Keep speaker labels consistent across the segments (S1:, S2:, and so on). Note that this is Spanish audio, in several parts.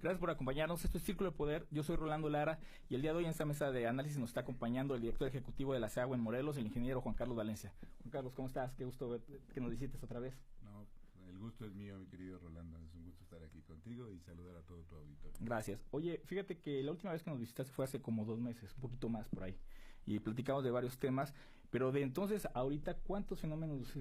S1: Gracias por acompañarnos. Esto es Círculo de Poder. Yo soy Rolando Lara y el día de hoy en esta mesa de análisis nos está acompañando el director ejecutivo de la SEAGUA en Morelos, el ingeniero Juan Carlos Valencia. Juan Carlos, ¿cómo estás? Qué gusto que nos visites otra vez.
S2: No, el gusto es mío, mi querido Rolando. Es un gusto estar aquí contigo y saludar a todo tu auditorio.
S1: Gracias. Oye, fíjate que la última vez que nos visitaste fue hace como 2 meses, un poquito más por ahí, y platicamos de varios temas, pero de entonces a ahorita, ¿cuántos fenómenos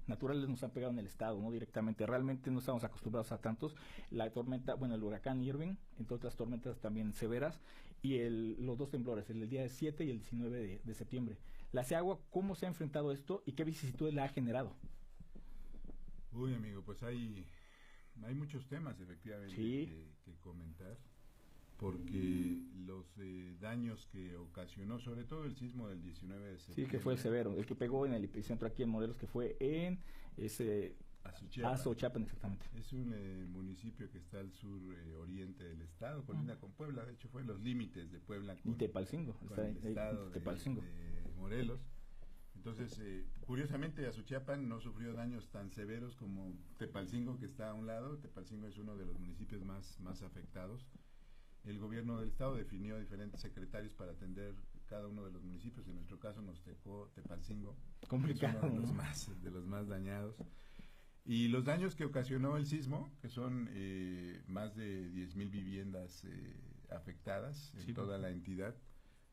S1: naturales nos han pegado en el estado, no directamente? Realmente no estamos acostumbrados a tantos. La tormenta, bueno, el huracán Irving, entre otras tormentas también severas, y los 2 temblores, el del día 7 y el 19 de septiembre. La SEAGUA, ¿cómo se ha enfrentado esto y qué vicisitudes la ha generado?
S2: Uy, amigo, pues hay muchos temas efectivamente
S1: Sí.
S2: que comentar, porque los daños que ocasionó, sobre todo el sismo del 19 de septiembre.
S1: Sí, que fue el severo, el que pegó en el epicentro aquí en Morelos, que fue en ese Azochiapan, exactamente.
S2: Es un municipio que está al sur oriente del estado, colinda con Puebla. De hecho fue en los límites de Puebla
S1: y Tepalcingo,
S2: con
S1: está
S2: el estado
S1: de Tepalcingo.
S2: de Morelos. Entonces, curiosamente, Azochiapan no sufrió daños tan severos como Tepalcingo, que está a un lado. Tepalcingo es uno de los municipios más afectados. El gobierno del estado definió diferentes secretarios para atender cada uno de los municipios. En nuestro caso nos tocó Tepalcingo,
S1: complicado,
S2: que es uno de los más dañados. Y los daños que ocasionó el sismo, que son más de 10,000 viviendas afectadas en toda la entidad,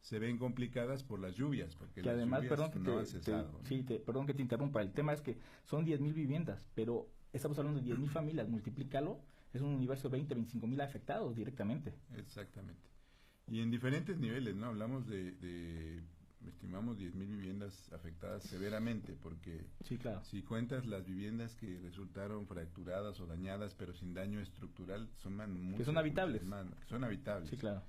S2: se ven complicadas por las lluvias, porque
S1: que
S2: las
S1: además,
S2: lluvias
S1: perdón que
S2: no han cesado.
S1: perdón que te interrumpa, el tema es que son 10,000 viviendas, pero estamos hablando de 10,000 familias, multiplícalo, es un universo de 20-25,000 afectados directamente.
S2: Exactamente. Y en diferentes niveles, ¿no? Hablamos estimamos 10,000 viviendas afectadas severamente, porque
S1: sí, claro,
S2: si cuentas las viviendas que resultaron fracturadas o dañadas, pero sin daño estructural, son muchas,
S1: que son habitables.
S2: Son habitables.
S1: Sí, claro.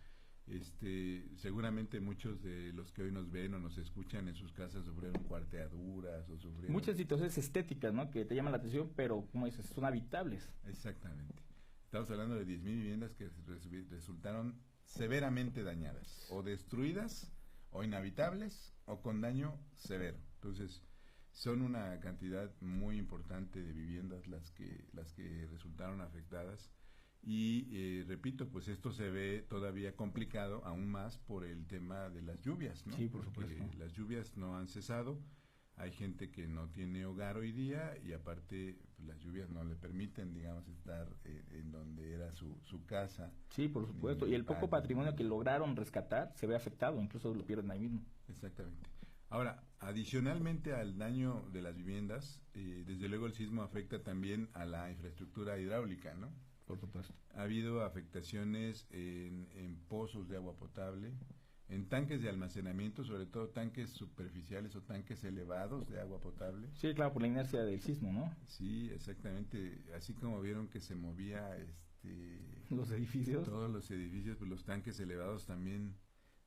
S2: Seguramente muchos de los que hoy nos ven o nos escuchan en sus casas sufrieron cuarteaduras o sufrieron
S1: muchas situaciones estéticas, ¿no? Que te llaman la atención, pero como dices, son habitables.
S2: Exactamente. Estamos hablando de 10,000 viviendas que resultaron severamente dañadas, o destruidas, o inhabitables, o con daño severo. Entonces, son una cantidad muy importante de viviendas las que resultaron afectadas. Y repito, pues esto se ve todavía complicado aún más por el tema de las lluvias, ¿no?
S1: Sí, por supuesto.
S2: Porque las lluvias no han cesado, hay gente que no tiene hogar hoy día y aparte pues, las lluvias no le permiten, digamos, estar en donde era su casa.
S1: Sí, por supuesto, y el poco patrimonio que lograron rescatar se ve afectado, incluso lo pierden ahí mismo.
S2: Exactamente. Ahora, adicionalmente al daño de las viviendas, desde luego el sismo afecta también a la infraestructura hidráulica, ¿no?
S1: Por supuesto.
S2: Ha habido afectaciones en pozos de agua potable, en tanques de almacenamiento, sobre todo tanques superficiales o tanques elevados de agua potable.
S1: Sí, claro, por la inercia del sismo, ¿no?
S2: Sí, exactamente. Así como vieron que se movía
S1: los edificios.
S2: Todos los edificios, pues los tanques elevados también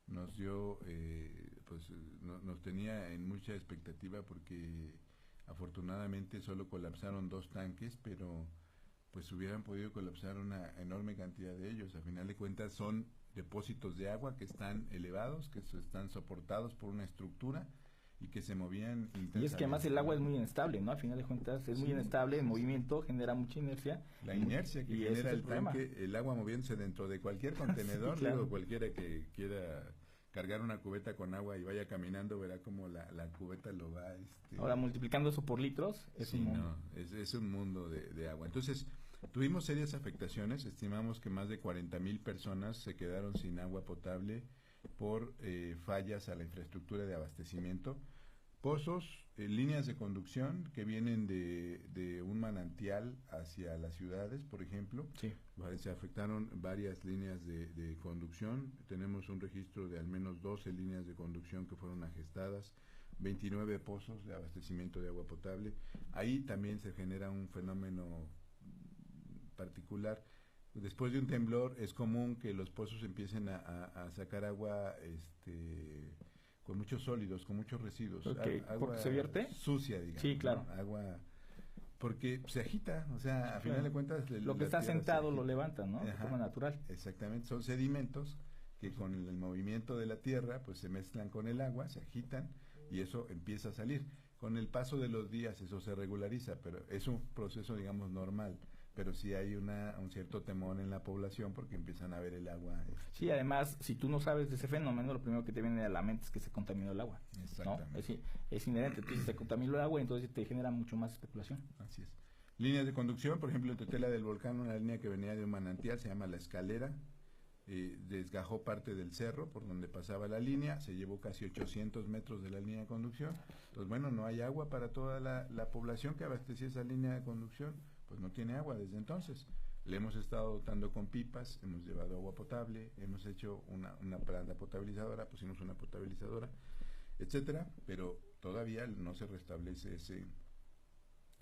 S2: nos dio, nos tenía en mucha expectativa porque afortunadamente solo colapsaron 2 tanques, pero pues hubieran podido colapsar una enorme cantidad de ellos. A final de cuentas son depósitos de agua que están elevados, que están soportados por una estructura y que se movían intensamente.
S1: Y es que además el agua es muy inestable, ¿no? A final de cuentas es muy inestable, el movimiento genera mucha inercia.
S2: La inercia que genera el tanque, el agua moviéndose dentro de cualquier contenedor, sí, claro. Digo, cualquiera que quiera cargar una cubeta con agua y vaya caminando, verá como la cubeta lo va...
S1: Ahora, multiplicando eso por litros, es un mundo.
S2: No, es un mundo de agua. Entonces, tuvimos serias afectaciones, estimamos que más de 40,000 personas se quedaron sin agua potable por fallas a la infraestructura de abastecimiento. Pozos, líneas de conducción que vienen de un manantial hacia las ciudades, por ejemplo.
S1: Sí.
S2: Se afectaron varias líneas de conducción. Tenemos un registro de al menos 12 líneas de conducción que fueron agestadas, 29 pozos de abastecimiento de agua potable. Ahí también se genera un fenómeno particular. Después de un temblor es común que los pozos empiecen a sacar agua con muchos sólidos, con muchos residuos.
S1: Okay.
S2: Agua
S1: ¿Se vierte?
S2: Sucia, digamos.
S1: Sí, claro.
S2: ¿No? Agua, porque se agita, o sea, a final de cuentas...
S1: Lo que está sentado lo levanta, ¿no? De forma natural.
S2: Exactamente, son sedimentos que con el movimiento de la tierra pues se mezclan con el agua, se agitan y eso empieza a salir. Con el paso de los días eso se regulariza, pero es un proceso, digamos, normal. pero sí hay un cierto temor en la población porque empiezan a ver el agua.
S1: Sí, además, si tú no sabes de ese fenómeno, lo primero que te viene a la mente es que se contaminó el agua.
S2: Exactamente.
S1: ¿No? Es inherente, entonces se contaminó el agua y entonces te genera mucho más especulación.
S2: Así es. Líneas de conducción, por ejemplo, en Tetela del Volcán, una línea que venía de un manantial, se llama La Escalera, desgajó parte del cerro por donde pasaba la línea, se llevó casi 800 metros de la línea de conducción. Entonces, bueno, no hay agua para toda la población que abastecía esa línea de conducción, pues no tiene agua desde entonces. Le hemos estado dotando con pipas, hemos llevado agua potable, hemos hecho una planta potabilizadora, pusimos una potabilizadora, etcétera, pero todavía no se restablece ese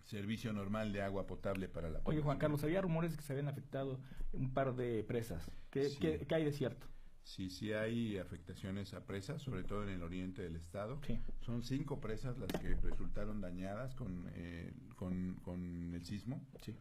S2: servicio normal de agua potable para la población.
S1: Oye, Juan Carlos, había rumores que se habían afectado un par de presas.
S2: Sí.
S1: ¿Qué hay de cierto?
S2: Sí hay afectaciones a presas, sobre todo en el oriente del estado.
S1: Sí.
S2: Son 5 presas las que resultaron dañadas con el sismo.
S1: Sí.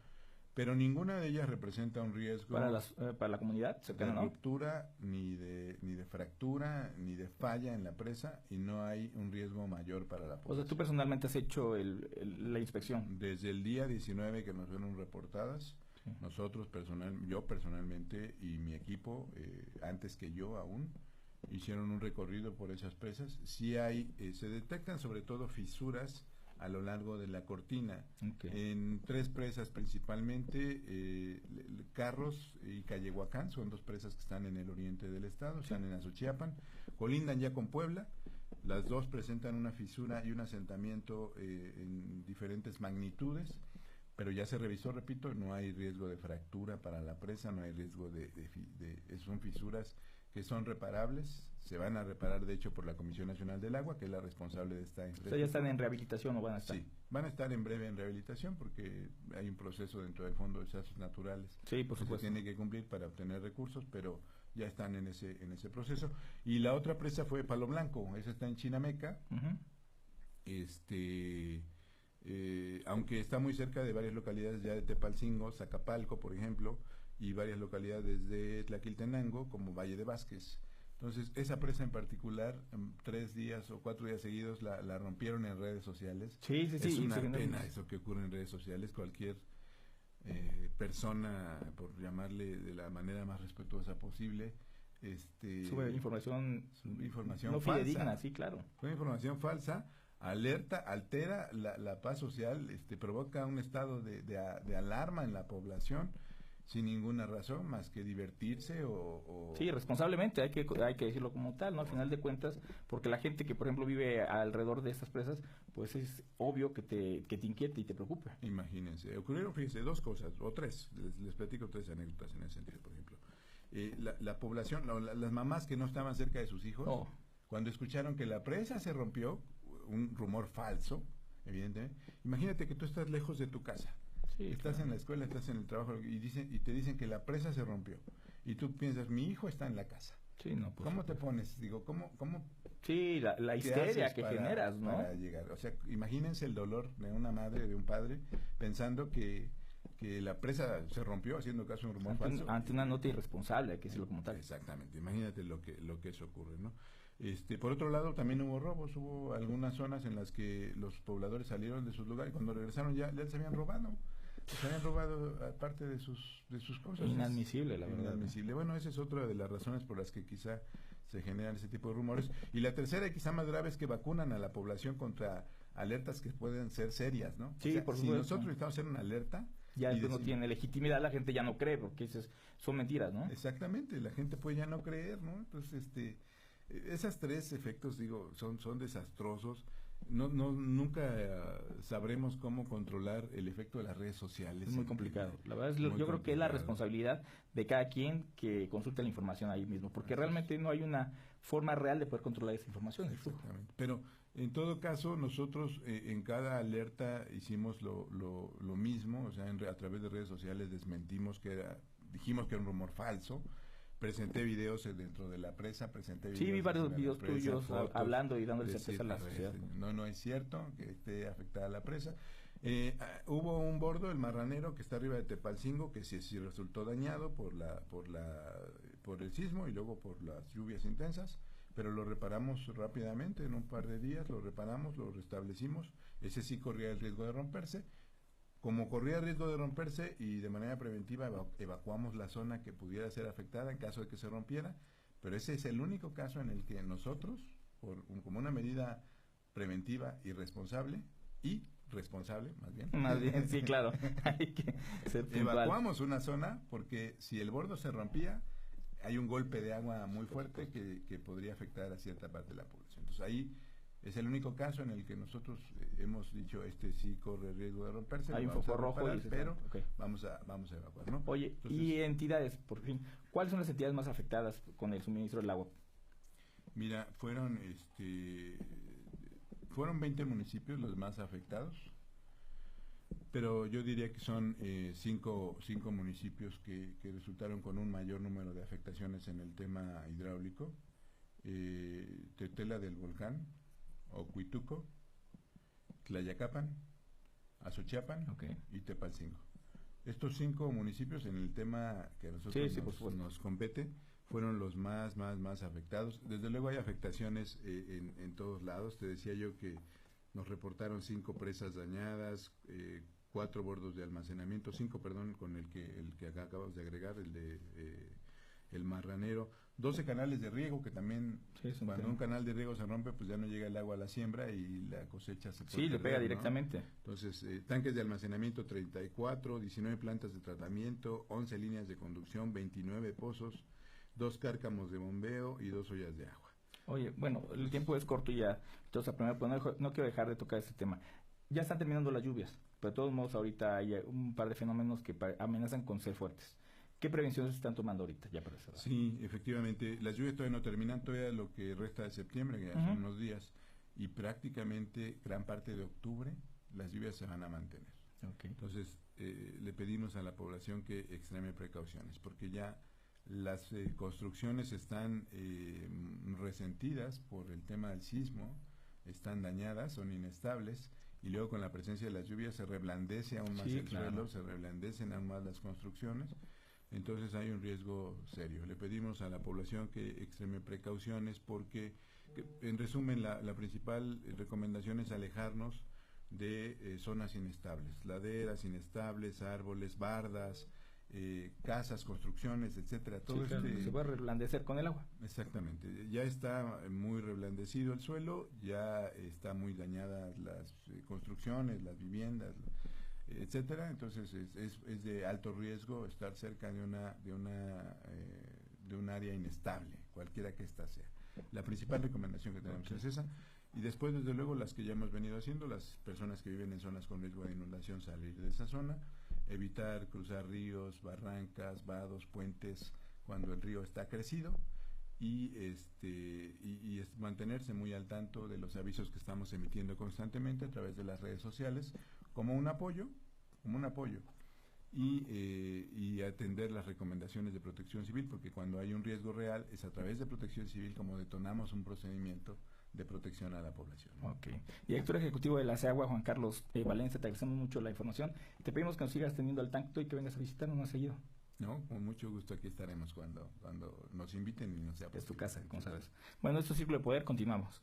S2: Pero ninguna de ellas representa un riesgo
S1: para la comunidad cercana,
S2: de
S1: ¿no?
S2: ruptura, ni de fractura, ni de falla en la presa, y no hay un riesgo mayor para la población.
S1: O sea, tú personalmente has hecho la inspección.
S2: Desde el día 19 que nos fueron reportadas,
S1: Sí.
S2: nosotros yo personalmente y mi equipo, antes que yo aún, hicieron un recorrido por esas presas. Sí se detectan sobre todo fisuras a lo largo de la cortina,
S1: Okay.
S2: en 3 presas principalmente, Carros y Callehuacán, son 2 presas que están en el oriente del estado,
S1: Sí.
S2: están en Azochiapan, colindan ya con Puebla, las 2 presentan una fisura y un asentamiento en diferentes magnitudes, pero ya se revisó, repito, no hay riesgo de fractura para la presa, no hay riesgo son fisuras que son reparables, se van a reparar de hecho por la Comisión Nacional del Agua, que es la responsable de esta infraestructura.
S1: O sea, ya están en rehabilitación o van a estar.
S2: Sí, van a estar en breve en rehabilitación porque hay un proceso dentro del Fondo de Desastres Naturales
S1: Sí, por
S2: que se
S1: supuesto.
S2: tiene que cumplir para obtener recursos, pero ya están en ese proceso. Y la otra presa fue Palo Blanco, esa está en Chinameca,
S1: Ujú.
S2: aunque está muy cerca de varias localidades ya de Tepalcingo, Zacapalco, por ejemplo, y varias localidades de Tlaquiltenango, como Valle de Vázquez. Entonces, esa presa en particular, 3 días o 4 días seguidos la rompieron en redes sociales.
S1: Sí.
S2: Es una
S1: sí,
S2: pena eso que ocurre en redes sociales. Cualquier persona, por llamarle de la manera más respetuosa posible,
S1: sube información no
S2: falsa.
S1: fidedigna, sí, claro.
S2: Fue información falsa, altera la paz social, provoca un estado de alarma en la población sin ninguna razón más que divertirse o...
S1: Sí, responsablemente, hay que decirlo como tal, ¿no? Al final de cuentas, porque la gente que, por ejemplo, vive alrededor de estas presas, pues es obvio que te inquiete y te preocupe.
S2: Imagínense, ocurrieron, fíjense, 2 cosas, o 3, les platico 3 anécdotas en ese sentido, por ejemplo. La población, las mamás que no estaban cerca de sus hijos, cuando escucharon que la presa se rompió, un rumor falso, evidentemente, imagínate que tú estás lejos de tu casa.
S1: Sí,
S2: estás
S1: claro.
S2: en la escuela, estás en el trabajo y te dicen que la presa se rompió y tú piensas, mi hijo está en la casa.
S1: Sí, no, pues,
S2: ¿Cómo te pones? Digo, ¿cómo
S1: sí, la histeria que generas, ¿no?
S2: para llegar? O sea, imagínense el dolor de una madre, de un padre, pensando que la presa se rompió haciendo caso a un rumor falso.
S1: Ante una nota irresponsable, hay que decirlo como tal.
S2: Exactamente, imagínate lo que eso ocurre, ¿no? Por otro lado, también hubo robos, hubo algunas zonas en las que los pobladores salieron de sus lugares y cuando regresaron ya se habían robado. Se habían robado parte de sus cosas.
S1: Inadmisible, la verdad.
S2: Inadmisible. Bueno, esa es otra de las razones por las que quizá se generan ese tipo de rumores. Y la tercera y quizá más grave es que vacunan a la población contra alertas que pueden ser serias, ¿no?
S1: Sí,
S2: o sea,
S1: por
S2: si
S1: supuesto.
S2: nosotros necesitamos hacer una alerta...
S1: Ya después no tiene legitimidad, la gente ya no cree, porque son mentiras, ¿no?
S2: Exactamente, la gente puede ya no creer, ¿no? Entonces, esas 3 efectos, digo, son desastrosos. Nunca sabremos cómo controlar el efecto de las redes sociales.
S1: Es muy complicado. La verdad yo creo que es la responsabilidad de cada quien que consulte la información ahí mismo, porque realmente no hay una forma real de poder controlar esa información.
S2: Exactamente. Pero en todo caso, nosotros en cada alerta hicimos lo mismo, o sea, a través de redes sociales dijimos que era un rumor falso. Presenté videos dentro de la presa,
S1: Sí, vi varios videos tuyos hablando y dándole certeza a la sociedad.
S2: No es cierto que esté afectada la presa. Hubo un bordo, el Marranero, que está arriba de Tepalcingo, que sí resultó dañado por el sismo y luego por las lluvias intensas, pero lo reparamos rápidamente, en un par de días lo reparamos, lo restablecimos. Ese sí corría el riesgo de romperse. Como corría riesgo de romperse y de manera preventiva evacuamos la zona que pudiera ser afectada en caso de que se rompiera, pero ese es el único caso en el que nosotros, como una medida preventiva y responsable,
S1: más bien, sí, claro, hay que ser puntual.
S2: Evacuamos una zona porque si el bordo se rompía, hay un golpe de agua muy fuerte que podría afectar a cierta parte de la población. Entonces ahí es el único caso en el que nosotros hemos dicho sí corre riesgo de romperse.
S1: Hay un foco rojo,
S2: pero vamos a evacuar, ¿no?
S1: Oye, entonces, y entidades, por fin, ¿cuáles son las entidades más afectadas con el suministro del agua?
S2: Mira, fueron 20 municipios los más afectados, pero yo diría que son cinco municipios que resultaron con un mayor número de afectaciones en el tema hidráulico. Tetela del Volcán, Ocuituco, Tlayacapan, Azochiapan y Tepalcingo. Estos 5 municipios en el tema que a nosotros nos compete fueron los más afectados. Desde luego hay afectaciones en todos lados. Te decía yo que nos reportaron 5 presas dañadas, 4 bordos de almacenamiento, 5, perdón, con el que acá acabamos de agregar, el Marranero, 12 canales de riego que también, cuando un canal de riego se rompe, pues ya no llega el agua a la siembra y la cosecha se puede
S1: le pega directamente.
S2: Entonces, tanques de almacenamiento 34, 19 plantas de tratamiento, 11 líneas de conducción, 29 pozos, 2 cárcamos de bombeo y 2 ollas de agua.
S1: Oye, bueno, el tiempo es corto ya, entonces primero no quiero dejar de tocar este tema. Ya están terminando las lluvias, pero de todos modos ahorita hay un par de fenómenos que amenazan con ser fuertes. ¿Qué prevenciones se están tomando ahorita ya para cerrar?
S2: Sí, efectivamente, las lluvias todavía no terminan, todavía lo que resta de septiembre, que ya son unos días, y prácticamente gran parte de octubre las lluvias se van a mantener. Entonces, le pedimos a la población que extreme precauciones, porque ya las construcciones están resentidas por el tema del sismo, están dañadas, son inestables, y luego con la presencia de las lluvias se reblandece aún más el suelo, se reblandecen aún más las construcciones. Entonces hay un riesgo serio. Le pedimos a la población que extreme precauciones porque, en resumen, la principal recomendación es alejarnos de zonas inestables, laderas inestables, árboles, bardas, casas, construcciones, etcétera. Todo
S1: se puede reblandecer con el agua.
S2: Exactamente. Ya está muy reblandecido el suelo, ya está muy dañadas las construcciones, las viviendas, etcétera. Entonces es de alto riesgo estar cerca de un área inestable, cualquiera que ésta sea. La principal recomendación que tenemos es esa, y después desde luego las que ya hemos venido haciendo, las personas que viven en zonas con riesgo de inundación, salir de esa zona, evitar cruzar ríos, barrancas, vados, puentes cuando el río está crecido, y mantenerse muy al tanto de los avisos que estamos emitiendo constantemente a través de las redes sociales como un apoyo, y atender las recomendaciones de Protección Civil, porque cuando hay un riesgo real es a través de Protección Civil como detonamos un procedimiento de protección a la población.
S1: Director ejecutivo de la SEAGUA, Juan Carlos Valencia, te agradecemos mucho la información. Te pedimos que nos sigas teniendo al tanto y que vengas a visitarnos más seguido.
S2: No, con mucho gusto aquí estaremos cuando nos inviten y nos sea posible.
S1: Es tu casa, como sabes. Bueno, esto es Círculo de Poder, continuamos.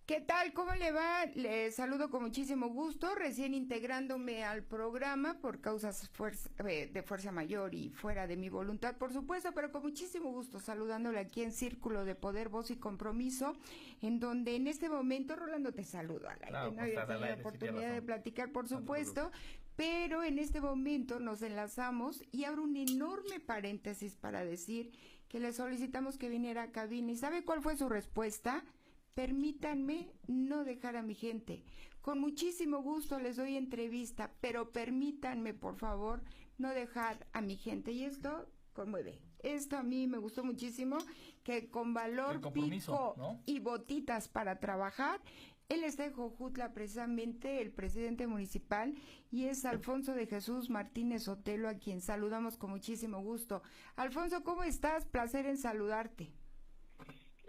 S3: ¿Qué tal? ¿Cómo le va? Le saludo con muchísimo gusto, recién integrándome al programa por causas de fuerza mayor y fuera de mi voluntad, por supuesto, pero con muchísimo gusto saludándole aquí en Círculo de Poder, Voz y Compromiso, en donde en este momento, Rolando, te saludo al aire,
S1: claro,
S3: ¿no? Yo tengo la oportunidad de platicar, por supuesto, pero en este momento nos enlazamos y abro un enorme paréntesis para decir que le solicitamos que viniera a cabina. ¿Y sabe cuál fue su respuesta? Permítanme no dejar a mi gente. Con muchísimo gusto les doy entrevista, pero permítanme, por favor, no dejar a mi gente. Y esto conmueve. Esto a mí me gustó muchísimo, que con valor, pico, ¿no?, y botitas para trabajar. Él está en Jojutla, precisamente, el presidente municipal, y es Alfonso de Jesús Martínez Sotelo, a quien saludamos con muchísimo gusto. Alfonso, ¿cómo estás? Placer en saludarte.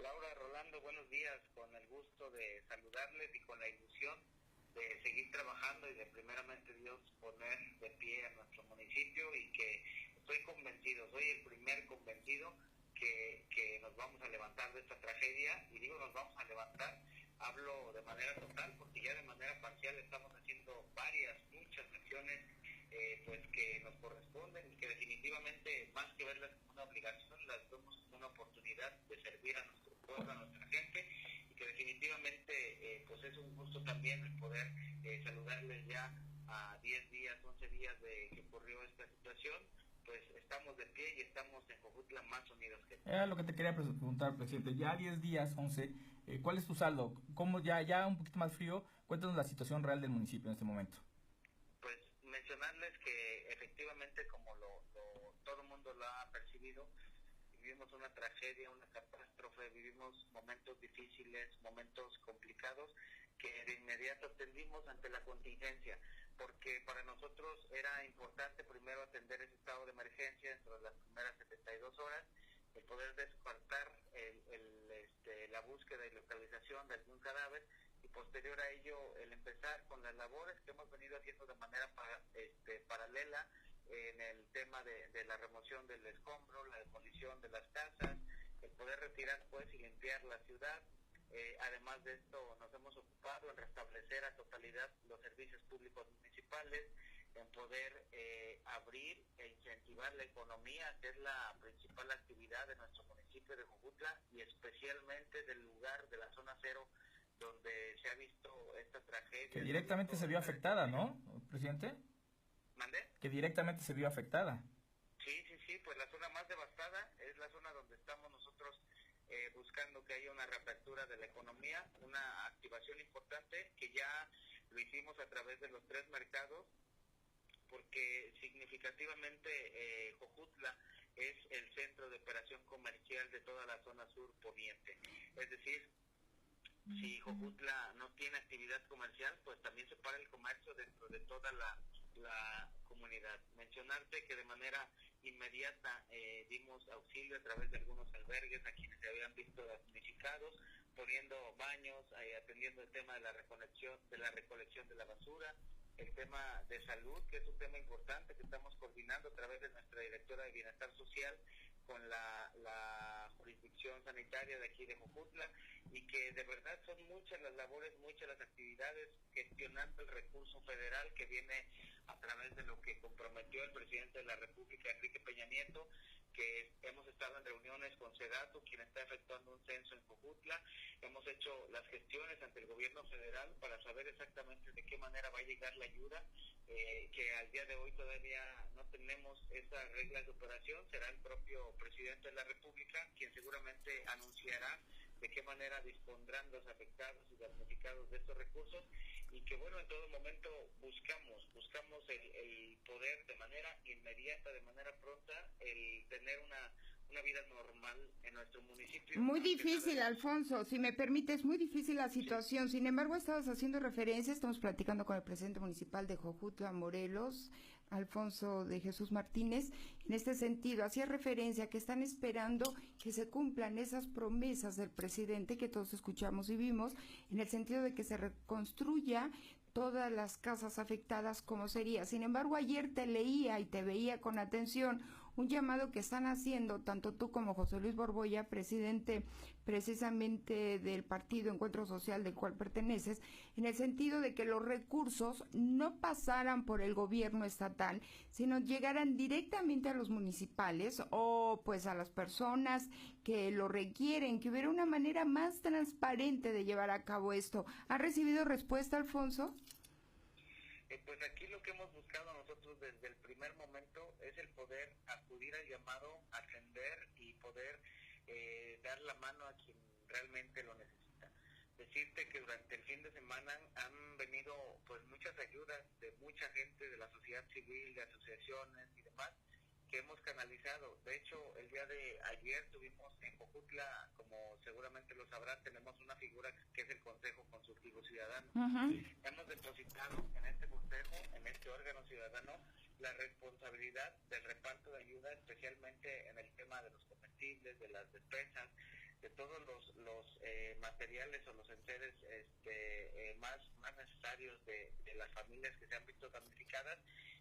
S4: Laura, Rolando, buenos días, con el gusto de saludarles y con la ilusión de seguir trabajando y de primeramente Dios poner de pie a nuestro municipio, y que estoy convencido, soy el primer convencido que nos vamos a levantar de esta tragedia, y digo nos vamos a levantar hablo de manera total, porque ya de manera parcial estamos haciendo muchas acciones pues que nos corresponden y que definitivamente, más que verlas como una obligación, las vemos como una oportunidad de servir a nuestro pueblo, a nuestra gente, y que definitivamente pues es un gusto también el poder saludarles ya a 10 días, 11 días de que ocurrió esta situación. Pues estamos de pie y estamos en Jojutla más unidos que nunca.
S1: Era lo que te quería preguntar, presidente. Ya 10 días, 11, ¿cuál es tu saldo? ¿Cómo ya un poquito más frío? Cuéntanos la situación real del municipio en este momento.
S4: Pues mencionarles que efectivamente, como todo el mundo lo ha percibido, vivimos una tragedia, una catástrofe, vivimos momentos difíciles, momentos complicados, que de inmediato atendimos ante la contingencia, porque para nosotros era importante primero atender ese estado de emergencia dentro de las primeras 72 horas, el poder descartar la búsqueda y localización de algún cadáver, y posterior a ello el empezar con las labores que hemos venido haciendo de manera paralela en el tema de la remoción del escombro, la demolición de las casas, el poder retirar pues y limpiar la ciudad. Además de esto, nos hemos ocupado en restablecer a totalidad los servicios públicos municipales, en poder abrir e incentivar la economía, que es la principal actividad de nuestro municipio de Jojutla, y especialmente del lugar de la zona cero donde se ha visto esta tragedia.
S1: Que directamente se vio afectada, ¿no, presidente?
S4: ¿Mandé?
S1: Que directamente se vio afectada.
S4: Sí, pues la zona más devastada es la zona donde estamos nosotros buscando que haya una reapertura de la economía, una activación importante, que ya lo hicimos a través de los 3 mercados, porque significativamente Jojutla es el centro de operación comercial de toda la zona sur poniente. Es decir, si Jojutla no tiene actividad comercial, pues también se para el comercio dentro de toda la comunidad. Mencionarte que de manera inmediata dimos auxilio a través de algunos albergues a quienes se habían visto damnificados, poniendo baños, atendiendo el tema de la recolección de la basura, el tema de salud, que es un tema importante que estamos coordinando a través de nuestra directora de Bienestar Social con la jurisdicción sanitaria de aquí de Jojutla, y que de verdad son muchas las labores, muchas las actividades, gestionando el recurso federal que viene a través de lo que comprometió el presidente de la República, Enrique Peña Nieto, que hemos estado en reuniones con SEDATU, quien está efectuando un censo en Jojutla. Hemos hecho las gestiones ante el gobierno federal para saber exactamente de qué manera va a llegar la ayuda, que al día de hoy todavía no tenemos esas reglas de operación. Será el propio presidente de la República quien seguramente anunciará de qué manera dispondrán los afectados y damnificados de estos recursos, y que bueno, en todo momento buscamos el poder de manera inmediata, de manera pronta, el tener una vida normal en nuestro municipio.
S3: Muy difícil, Alfonso, si me permites, muy difícil la situación. Sin embargo, estabas haciendo referencia, estamos platicando con el presidente municipal de Jojutla, Morelos, Alfonso de Jesús Martínez. En este sentido, hacía referencia que están esperando que se cumplan esas promesas del presidente que todos escuchamos y vimos, en el sentido de que se reconstruya todas las casas afectadas como sería. Sin embargo, ayer te leía y te veía con atención un llamado que están haciendo tanto tú como José Luis Borboya, presidente precisamente del partido Encuentro Social del cual perteneces, en el sentido de que los recursos no pasaran por el gobierno estatal, sino llegaran directamente a los municipales o pues a las personas que lo requieren, que hubiera una manera más transparente de llevar a cabo esto. ¿Ha recibido respuesta, Alfonso?
S4: Pues aquí lo que hemos buscado nosotros desde el primer momento es el poder acudir al llamado, atender y poder dar la mano a quien realmente lo necesita. Decirte que durante el fin de semana han venido pues muchas ayudas de mucha gente de la sociedad civil, de asociaciones y demás, que hemos canalizado. De hecho, el día de ayer tuvimos en Jojutla, como seguramente lo sabrán, tenemos una figura que es el Consejo Consultivo Ciudadano. Hemos depositado en este consejo, en este órgano ciudadano, la responsabilidad del reparto de ayuda, especialmente en el tema de los comestibles, de las despensas, de todos los materiales o los enseres más necesarios de las familias que se han visto damnificadas,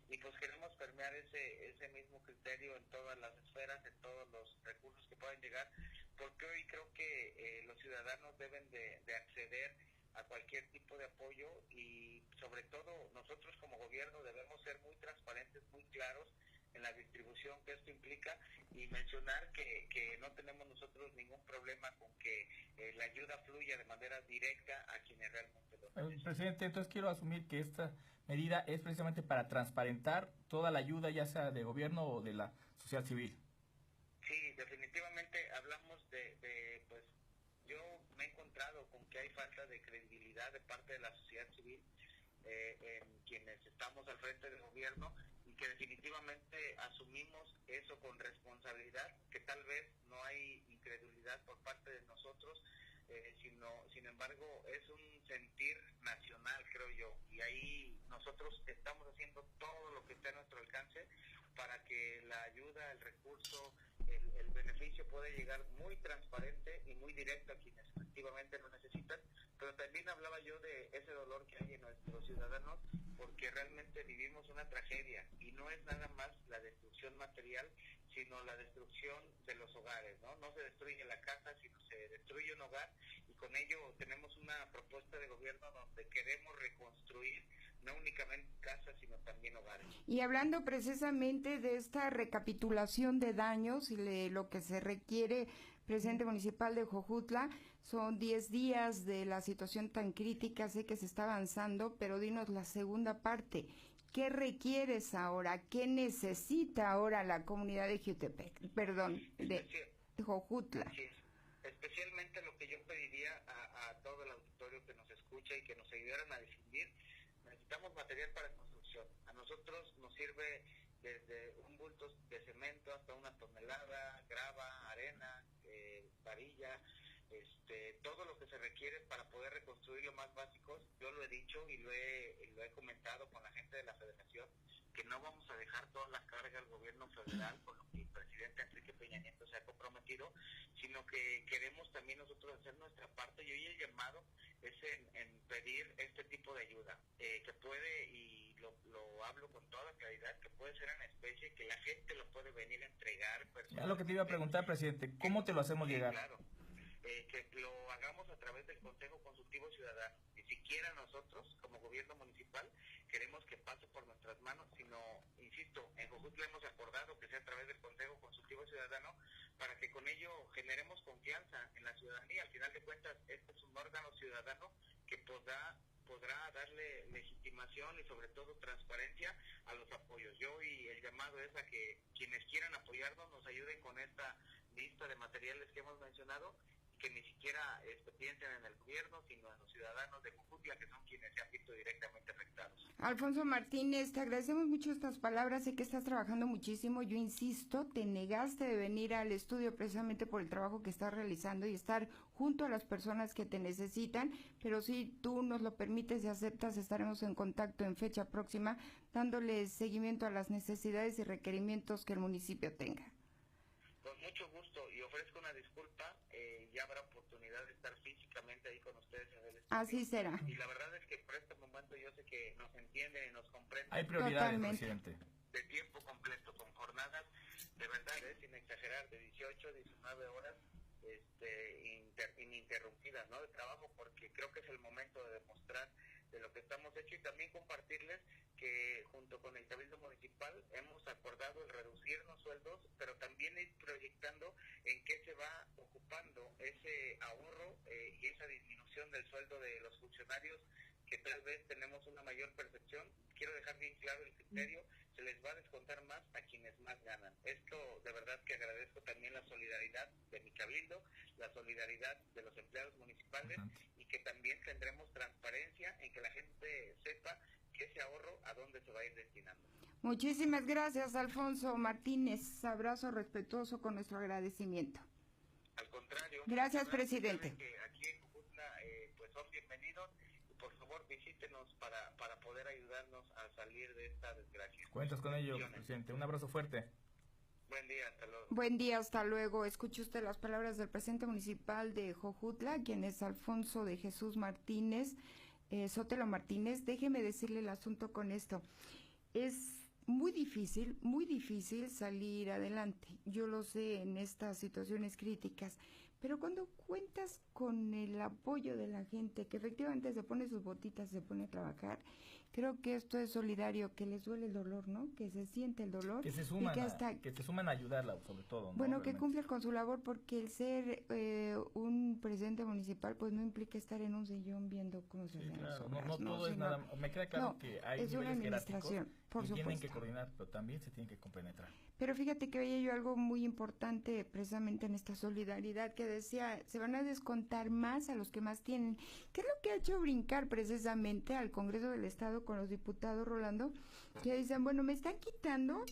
S4: y pues queremos permear ese mismo criterio en todas las esferas, en todos los recursos que puedan llegar, porque hoy creo que los ciudadanos deben de acceder a cualquier tipo de apoyo, y sobre todo nosotros como gobierno debemos ser muy transparentes, muy claros en la distribución que esto implica, y mencionar que no tenemos nosotros ningún problema con que la ayuda fluya de manera directa a quienes realmente lo necesitan.
S1: Presidente, entonces quiero asumir que esta medida es precisamente para transparentar toda la ayuda, ya sea de gobierno o de la sociedad civil.
S4: Sí, definitivamente hablamos pues yo me he encontrado con que hay falta de credibilidad de parte de la sociedad civil en quienes estamos al frente del gobierno, y que definitivamente asumimos eso con responsabilidad, que tal vez no hay incredulidad por parte de nosotros, sin embargo es un sentir nacional, creo yo, y ahí nosotros estamos haciendo todo lo que está a nuestro alcance para que la ayuda, el recurso, el beneficio pueda llegar muy transparente y muy directo a quienes efectivamente lo necesitan. Pero también hablaba yo de ese dolor que hay en nuestros ciudadanos, porque realmente vivimos una tragedia, y no es nada más la destrucción material, sino la destrucción de los hogares, ¿no? No se destruye la casa, sino se destruye un hogar, y con ello tenemos una propuesta de gobierno donde queremos reconstruir no únicamente casas, sino también hogares.
S3: Y hablando precisamente de esta recapitulación de daños y lo que se requiere, presidente municipal de Jojutla, son 10 días de la situación tan crítica, sé que se está avanzando, pero dinos la segunda parte. ¿Qué requieres ahora? ¿Qué necesita ahora la comunidad de de Jojutla?
S4: Sí, especialmente lo que yo pediría a todo el auditorio que nos escucha y que nos ayudaran a definir: necesitamos material para construcción. A nosotros nos sirve desde un bulto de cemento hasta una tonelada, grava, arena, varilla, todo lo que se requiere para poder reconstruir lo más básicos. Yo lo he dicho y lo he comentado con la gente de la Federación, que no vamos a dejar toda la carga al gobierno federal con lo que el presidente Enrique Peña Nieto se ha comprometido, sino que queremos también nosotros hacer nuestra parte. Y hoy el llamado es en pedir este tipo de ayuda, que puede, y lo hablo con toda claridad, que puede ser en especie, que la gente lo puede venir a entregar.
S1: Ya lo que te iba a preguntar, presidente, ¿cómo te lo hacemos llegar?
S4: Claro, que lo hagamos a través del Consejo Consultivo Ciudadano. Ni siquiera nosotros, como gobierno municipal, queremos que pase por nuestras manos, sino, insisto, en Jojutla hemos acordado que sea a través del Consejo Consultivo Ciudadano, para que con ello generemos confianza en la ciudadanía. Al final de cuentas, este es un órgano ciudadano que podrá darle legitimación y sobre todo transparencia a los apoyos. Yo, y el llamado es a que quienes quieran apoyarnos nos ayuden con esta lista de materiales que hemos mencionado, que ni siquiera piensen en el gobierno, sino en los ciudadanos de Jojutla, que son quienes se han visto directamente afectados.
S3: Alfonso Martínez, te agradecemos mucho estas palabras, sé que estás trabajando muchísimo, yo insisto, te negaste de venir al estudio precisamente por el trabajo que estás realizando y estar junto a las personas que te necesitan, pero si tú nos lo permites y aceptas, estaremos en contacto en fecha próxima, dándole seguimiento a las necesidades y requerimientos que el municipio tenga.
S4: Con mucho gusto, y ofrezco una disculpa, ya habrá oportunidad de estar físicamente ahí con ustedes en el estudio.
S3: Así será.
S4: Y la verdad es que por este momento yo sé que nos entienden y nos comprenden.
S1: Hay prioridades,
S3: Totalmente.
S1: presidente.
S4: De tiempo completo, con jornadas, de verdad, sin exagerar, de 18, 19 horas ininterrumpidas, ¿no?, de trabajo, porque creo que es el momento de demostrar de lo que estamos hechos, y también compartirles que junto con el Cabildo Municipal hemos acordado el reducirnos sueldos, pero también ir proyectando en qué se va ocupando ese ahorro y esa disminución del sueldo de los funcionarios, que tal vez tenemos una mayor percepción. Quiero dejar bien claro el criterio: se les va a descontar más a quienes más ganan. Esto, de verdad que agradezco también la solidaridad de mi cabildo, la solidaridad de los empleados municipales, y que también tendremos transparencia en que la gente sepa que ese ahorro a dónde se va a ir destinando.
S3: Muchísimas gracias, Alfonso Martínez. Abrazo respetuoso con nuestro agradecimiento.
S4: Al contrario.
S3: Gracias, presidente.
S4: Que aquí en Jojutla pues son bienvenidos, y por favor visítenos para poder ayudarnos a salir de esta desgracia.
S1: Cuentas con ello, presidente. Un abrazo fuerte.
S4: Buen día, hasta luego.
S3: Buen día, hasta luego. Escuche usted las palabras del presidente municipal de Jojutla, quien es Alfonso de Jesús Martínez, Sotelo Martínez. Déjeme decirle el asunto con esto. Es muy difícil salir adelante. Yo lo sé en estas situaciones críticas, Pero cuando cuentas con el apoyo de la gente, que efectivamente se pone sus botitas, se pone a trabajar, creo que esto es solidario, que les duele el dolor, ¿no? Que se siente el dolor.
S1: Que se suman,
S3: y
S1: que se suman a ayudarla, sobre todo, ¿no?
S3: Bueno, que
S1: Realmente.
S3: cumple con su labor, porque el ser un presidente municipal, pues no implica estar en un sillón viendo cómo se
S1: Sí,
S3: hacen las
S1: claro,
S3: obras,
S1: no todo es
S3: sino-
S1: nada, me queda claro
S3: no,
S1: que hay
S3: es una
S1: niveles jerárquicos
S3: administración, por
S1: y tienen que
S3: supuesto.
S1: coordinar, pero también se tienen que compenetrar.
S3: Pero fíjate que veía yo algo muy importante precisamente en esta solidaridad, que decía, se van a descontar más a los que más tienen. ¿Qué es lo que ha hecho brincar precisamente al Congreso del Estado con los diputados, Rolando? Que dicen, bueno, me están quitando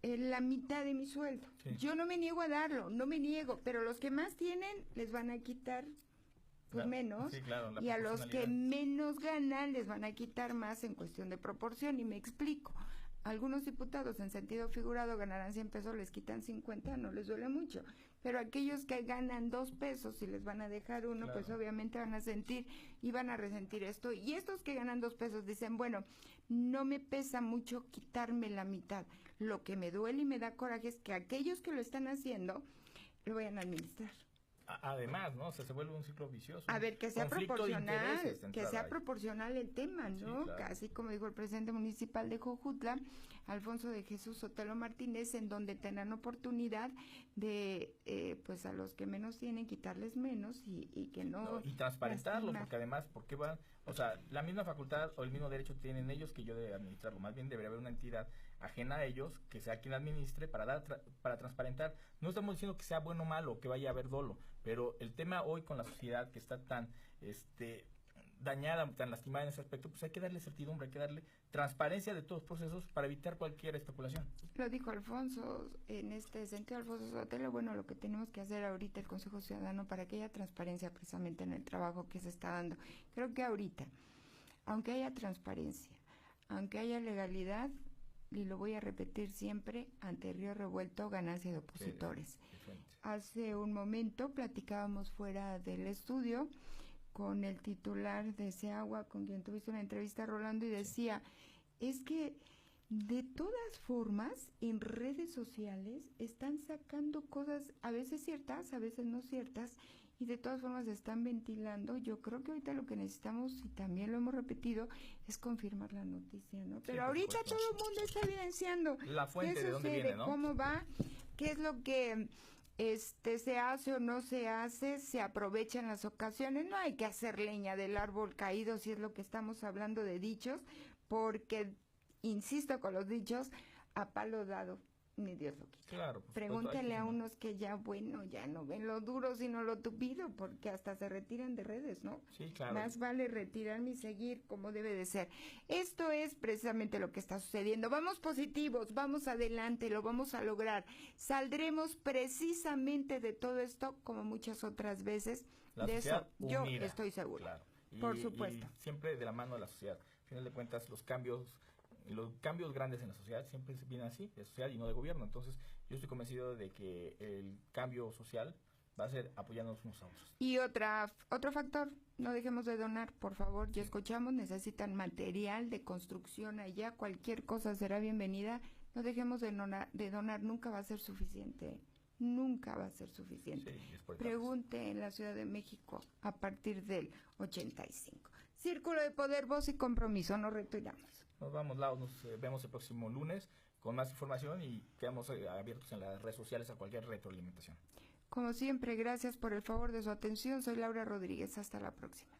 S3: la mitad de mi sueldo.
S1: Sí.
S3: Yo no me niego a darlo, no me niego, pero los que más tienen les van a quitar pues
S1: Claro,
S3: menos,
S1: sí, claro, la
S3: y a los que
S1: proporcionalidad.
S3: menos ganan les van a quitar más en cuestión de proporción, y me explico. Algunos diputados en sentido figurado ganarán 100 pesos, les quitan 50, no les duele mucho. Pero aquellos que ganan 2 pesos y les van a dejar uno, pues
S1: Claro.
S3: obviamente van a sentir y van a resentir esto. Y estos que ganan 2 pesos dicen, bueno, no me pesa mucho quitarme la mitad. Lo que me duele y me da coraje es que aquellos que lo están haciendo lo vayan a administrar.
S1: Además, ¿no? O sea, se vuelve un ciclo vicioso.
S3: A ver, que sea
S1: Conflicto de
S3: proporcional,
S1: intereses de
S3: que
S1: entrada
S3: sea
S1: ahí.
S3: proporcional el tema, ¿no?
S1: Sí, claro.
S3: Así como dijo el presidente municipal de Jojutla, Alfonso de Jesús Sotelo Martínez, en donde tengan oportunidad de, pues a los que menos tienen, quitarles menos y que no...
S1: Y transparentarlo,
S3: lastimar.
S1: porque además, ¿por qué van? O sea, la misma facultad o el mismo derecho tienen ellos que yo de administrarlo. Más bien debería haber una entidad ajena a ellos, que sea quien administre para transparentar. No estamos diciendo que sea bueno o malo, que vaya a haber dolo, pero el tema hoy con la sociedad que está tan dañada, tan lastimada en ese aspecto, pues hay que darle certidumbre, hay que darle transparencia de todos los procesos para evitar cualquier especulación.
S3: Lo dijo Alfonso, en este sentido, Alfonso Sotelo, bueno, lo que tenemos que hacer ahorita el Consejo Ciudadano para que haya transparencia precisamente en el trabajo que se está dando. Creo que ahorita, aunque haya transparencia, aunque haya legalidad, y lo voy a repetir siempre, ante Río Revuelto, ganancia de opositores. Hace un momento platicábamos fuera del estudio con el titular de Seagua, con quien tuviste una entrevista, Rolando, y decía, es que de todas formas, en redes sociales están sacando cosas, a veces ciertas, a veces no ciertas, y de todas formas se están ventilando. Yo creo que ahorita lo que necesitamos, y también lo hemos repetido, es confirmar la noticia, ¿no? Pero
S1: por
S3: ahorita
S1: supuesto.
S3: todo el mundo está evidenciando
S1: La fuente
S3: qué
S1: de dónde
S3: sucede,
S1: viene, ¿no?
S3: cómo va, qué es lo que se hace o no se hace, se aprovecha en las ocasiones. No hay que hacer leña del árbol caído, si es lo que estamos hablando de dichos, porque, insisto con los dichos, a palo dado, ni Dios lo quita.
S1: Claro, por supuesto,
S3: Pregúntele
S1: hay que
S3: a
S1: sumar.
S3: unos que ya, bueno, ya no ven lo duro sino lo tupido, porque hasta se retiran de redes, ¿no?
S1: Sí, claro.
S3: Más vale retirarme y seguir como debe de ser. Esto es precisamente lo que está sucediendo. Vamos positivos, vamos adelante, lo vamos a lograr. Saldremos precisamente de todo esto como muchas otras veces.
S1: La
S3: De
S1: sociedad
S3: eso yo
S1: unida,
S3: estoy segura.
S1: claro.
S3: Por supuesto.
S1: Y siempre de la mano de la sociedad. Al final de cuentas, los cambios grandes en la sociedad siempre vienen así, de sociedad y no de gobierno. Entonces, yo estoy convencido de que el cambio social va a ser apoyándonos unos a otros.
S3: Y otro factor, no dejemos de donar, por favor. Ya escuchamos, necesitan material de construcción allá, cualquier cosa será bienvenida. No dejemos de donar, nunca va a ser suficiente. Nunca va a ser suficiente.
S1: Sí, es por etapas.
S3: Pregunte en la Ciudad de México a partir del 85. Círculo de Poder, Voz y Compromiso. Nos retiramos.
S1: Nos vamos, Lau, nos vemos el próximo lunes con más información y quedamos abiertos en las redes sociales a cualquier retroalimentación.
S3: Como siempre, gracias por el favor de su atención. Soy Laura Rodríguez. Hasta la próxima.